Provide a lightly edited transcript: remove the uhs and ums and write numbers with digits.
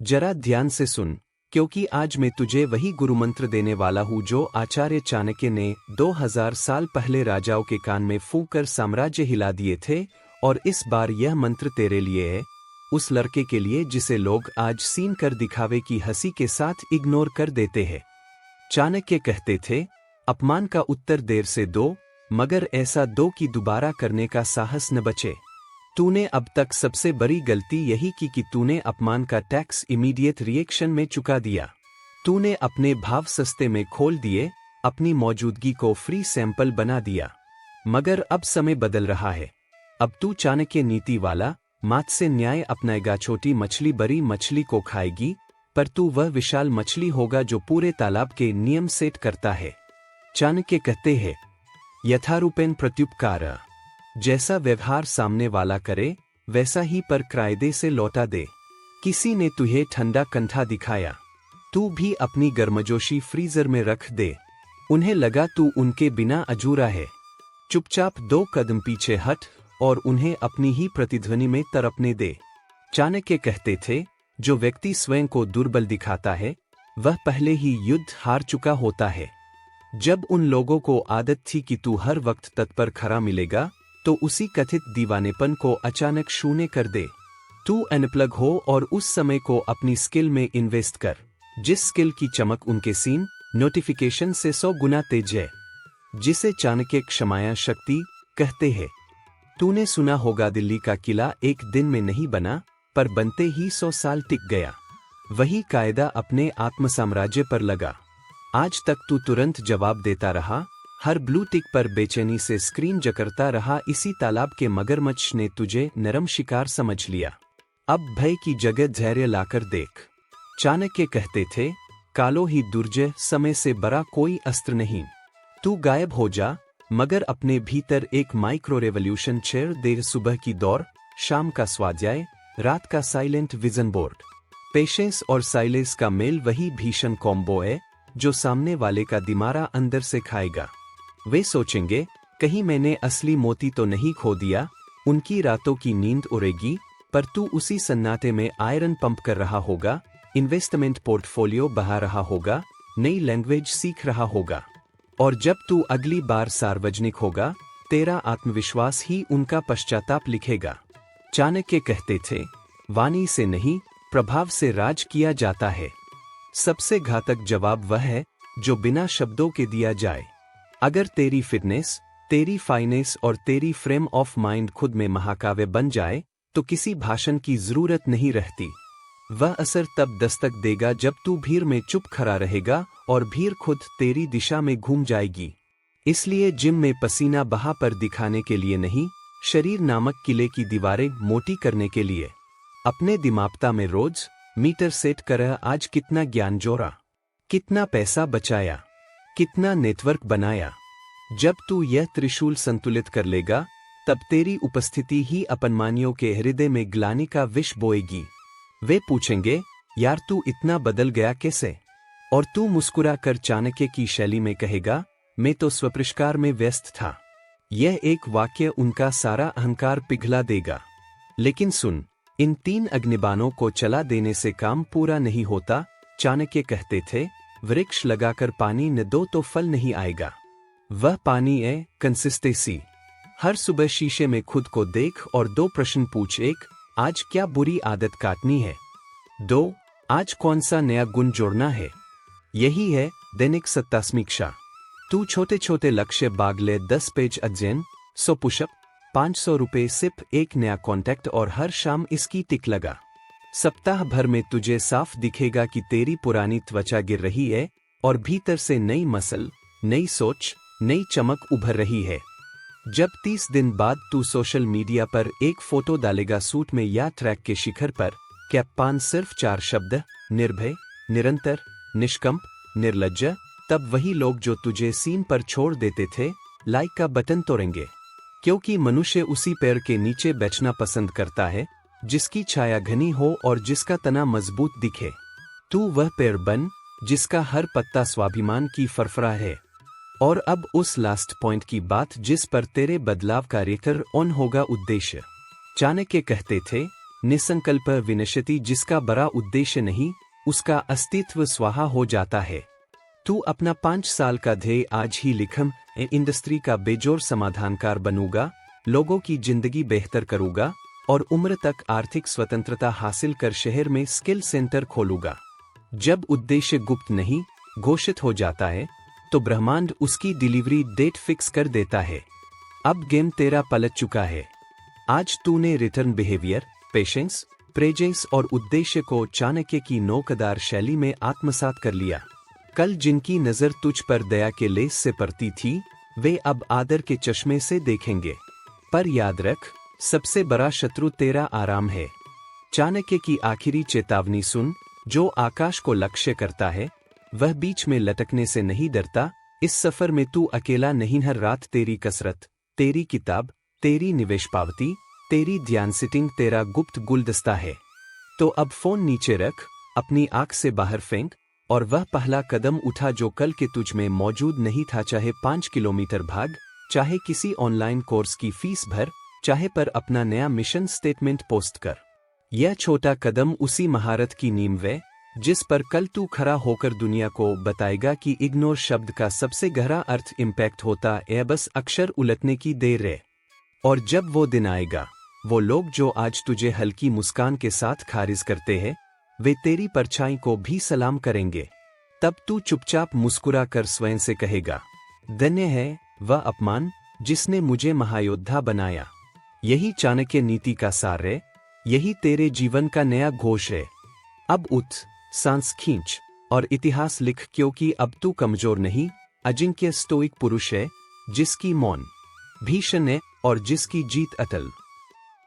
जरा ध्यान से सुन, क्योंकि आज मैं तुझे वही गुरुमंत्र देने वाला हूँ जो आचार्य चाणक्य ने 2000 साल पहले राजाओं के कान में फूंक कर साम्राज्य हिला दिए थे। और इस बार यह मंत्र तेरे लिए है, उस लड़के के लिए जिसे लोग आज सीन कर दिखावे की हंसी के साथ इग्नोर कर देते हैं। चाणक्य कहते थे, अपमान का उत्तर देर से दो, मगर ऐसा दो कि दोबारा करने का साहस न बचे। तूने अब तक सबसे बड़ी गलती यही की कि तूने अपमान का टैक्स इमीडिएट रिएक्शन में चुका दिया। तूने अपने भाव सस्ते में खोल दिए, अपनी मौजूदगी को फ्री सैंपल बना दिया। मगर अब समय बदल रहा है। अब तू चाणक्य नीति वाला मात से न्याय अपनाएगा। छोटी मछली बड़ी मछली को खाएगी, पर तू वह विशाल मछली होगा जो पूरे तालाब के नियम सेट करता है। चाणक्य कहते हैं, यथारूपेण प्रत्युपकार, जैसा व्यवहार सामने वाला करे वैसा ही पर कायदे से लौटा दे। किसी ने तुझे ठंडा कंठा दिखाया, तू भी अपनी गर्मजोशी फ्रीजर में रख दे। उन्हें लगा तू उनके बिना अधूरा है। चुपचाप 2 कदम पीछे हट और उन्हें अपनी ही प्रतिध्वनि में तड़पने दे। चाणक्य कहते थे, जो व्यक्ति स्वयं को दुर्बल दिखाता है वह पहले ही युद्ध हार चुका होता है। जब उन लोगों को आदत थी कि तू हर वक्त तत्पर खड़ा मिलेगा, तो उसी कथित दीवानेपन को अचानक शून्य कर दे। तू अनप्लग हो और उस समय को अपनी स्किल में इन्वेस्ट कर, जिस स्किल की चमक उनके सीन नोटिफिकेशन से 100 गुना तेज है, जिसे चाणक्य क्षमाया शक्ति कहते हैं। तूने सुना होगा, दिल्ली का किला एक दिन में नहीं बना, पर बनते ही 100 साल टिक गया। वही कायदा अपने आत्म साम्राज्य पर लगा। आज तक तू तुरंत जवाब देता रहा, हर ब्लू टिक पर बेचैनी से स्क्रीन जकरता रहा। इसी तालाब के मगरमच्छ ने तुझे नरम शिकार समझ लिया। अब भय की जगह धैर्य लाकर देख। चाणक्य कहते थे, कालो ही दुर्जय, समय से बड़ा कोई अस्त्र नहीं। तू गायब हो जा, मगर अपने भीतर एक माइक्रो रेवोल्यूशन छेड़ दे। सुबह की दौड़, शाम का स्वाध्याय, रात का साइलेंट विजन बोर्ड। पेशेंस और साइलेंस का मेल वही भीषण कॉम्बो है जो सामने वाले का दिमाग अंदर से खाएगा। वे सोचेंगे, कहीं मैंने असली मोती तो नहीं खो दिया। उनकी रातों की नींद उड़ेगी, पर तू उसी सन्नाटे में आयरन पंप कर रहा होगा, इन्वेस्टमेंट पोर्टफोलियो बहा रहा होगा, नई लैंग्वेज सीख रहा होगा। और जब तू अगली बार सार्वजनिक होगा, तेरा आत्मविश्वास ही उनका पश्चाताप लिखेगा। चाणक्य कहते थे, वाणी से नहीं, प्रभाव से राज किया जाता है। सबसे घातक जवाब वह है जो बिना शब्दों के दिया जाए। अगर तेरी फिटनेस, तेरी फाइनेंस और तेरी फ्रेम ऑफ माइंड खुद में महाकाव्य बन जाए, तो किसी भाषण की जरूरत नहीं रहती। वह असर तब दस्तक देगा जब तू भीड़ में चुप खड़ा रहेगा और भीड़ खुद तेरी दिशा में घूम जाएगी। इसलिए जिम में पसीना बहा पर दिखाने के लिए नहीं, शरीर नामक किले की दीवारें मोटी करने के लिए। अपने दिमाग में रोज मीटर सेट कर, आज कितना ज्ञान जोड़ा, कितना पैसा बचाया, कितना नेटवर्क बनाया। जब तू यह त्रिशूल संतुलित कर लेगा, तब तेरी उपस्थिति ही अपनमानियों के हृदय में ग्लानि का विष बोएगी। वे पूछेंगे, यार तू इतना बदल गया कैसे? और तू मुस्कुरा कर चाणक्य की शैली में कहेगा, मैं तो स्वपुरस्कार में व्यस्त था। यह एक वाक्य उनका सारा अहंकार पिघला देगा। लेकिन सुन, इन 3 अग्निबाणों को चला देने से काम पूरा नहीं होता। चाणक्य कहते थे, वृक्ष लगाकर पानी न दो तो फल नहीं आएगा। वह पानी है कंसिस्टेंसी। हर सुबह शीशे में खुद को देख और 2 प्रश्न पूछ। 1, आज क्या बुरी आदत काटनी है? 2, आज कौन सा नया गुण जोड़ना है? यही है दैनिक सत्तासमीक्षा। तू छोटे छोटे लक्ष्य बाग ले, 10 पेज अध्ययन, 100 पुशअप, 500 रुपए सिर्फ एक नया कॉन्टैक्ट और हर शाम इसकी टिक लगा। सप्ताह भर में तुझे साफ दिखेगा कि तेरी पुरानी त्वचा गिर रही है और भीतर से नई मसल, नई सोच, नई चमक उभर रही है। जब 30 दिन बाद तू सोशल मीडिया पर एक फोटो डालेगा सूट में या ट्रैक के शिखर पर, कैप्पान सिर्फ 4 शब्द, निर्भय, निरंतर, निष्कंप, निर्लज्ज, तब वही लोग जो तुझे सीन पर छोड़ देते थे, लाइक का बटन तोड़ेंगे। क्योंकि मनुष्य उसी पैर के नीचे बैठना पसंद करता है जिसकी छाया घनी हो और जिसका तना मजबूत दिखे। तू वह पेड़ बन जिसका हर पत्ता स्वाभिमान की फरफरा है। और अब उस लास्ट पॉइंट की बात जिस पर तेरे बदलाव का रेकर ऑन होगा, उद्देश्य। चाणक्य कहते थे, निसंकल्प विनश्यति, जिसका बड़ा उद्देश्य नहीं, उसका अस्तित्व स्वाहा हो जाता है। तू अपना 5 साल का ध्येय आज ही लिखम। इंडस्ट्री का बेजोर समाधानकार बनूंगा, लोगों की जिंदगी बेहतर करूंगा और उम्र तक आर्थिक स्वतंत्रता हासिल कर शहर में स्किल सेंटर खोलूंगा। जब उद्देश्य गुप्त नहीं घोषित हो जाता है तो ब्रह्मांड उसकी डिलीवरी डेट फिक्स कर देता है। अब गेम तेरा पलट चुका है। आज तूने रिटर्न बिहेवियर, पेशेंस, प्रेजेंस और उद्देश्य को चाणक्य की नौकदार शैली में आत्मसात कर लिया। कल जिनकी नजर तुझ पर दया के लेस से पड़ती थी, वे अब आदर के चश्मे से देखेंगे। पर याद रख, सबसे बड़ा शत्रु तेरा आराम है। चाणक्य की आखिरी चेतावनी सुन, जो आकाश को लक्ष्य करता है वह बीच में लटकने से नहीं डरता। इस सफर में तू अकेला नहीं, हर रात तेरी कसरत, तेरी किताब, तेरी निवेश पावती, तेरी ध्यान सिटिंग तेरा गुप्त गुलदस्ता है। तो अब फोन नीचे रख, अपनी आंख से बाहर फेंक और वह पहला कदम उठा जो कल के तुझ में मौजूद नहीं था। चाहे 5 किलोमीटर भाग, चाहे किसी ऑनलाइन कोर्स की फीस भर, चाहे पर अपना नया मिशन स्टेटमेंट पोस्ट कर। यह छोटा कदम उसी महारत की नींव है जिस पर कल तू खड़ा होकर दुनिया को बताएगा कि इग्नोर शब्द का सबसे गहरा अर्थ इम्पैक्ट होता है, बस अक्षर उलटने की देर है। और जब वो दिन आएगा, वो लोग जो आज तुझे हल्की मुस्कान के साथ खारिज करते हैं, वे तेरी परछाई को भी सलाम करेंगे। तब तू चुपचाप मुस्कुरा कर स्वयं से कहेगा, धन्य है वह अपमान जिसने मुझे महायोद्धा बनाया। यही चाणक्य नीति का सार है, यही तेरे जीवन का नया घोष है। अब उठ, सांस खींच और इतिहास लिख, क्योंकि अब तू कमजोर नहीं, अजिंक्य स्टोइक पुरुष है, जिसकी मौन भीषण है और जिसकी जीत अटल।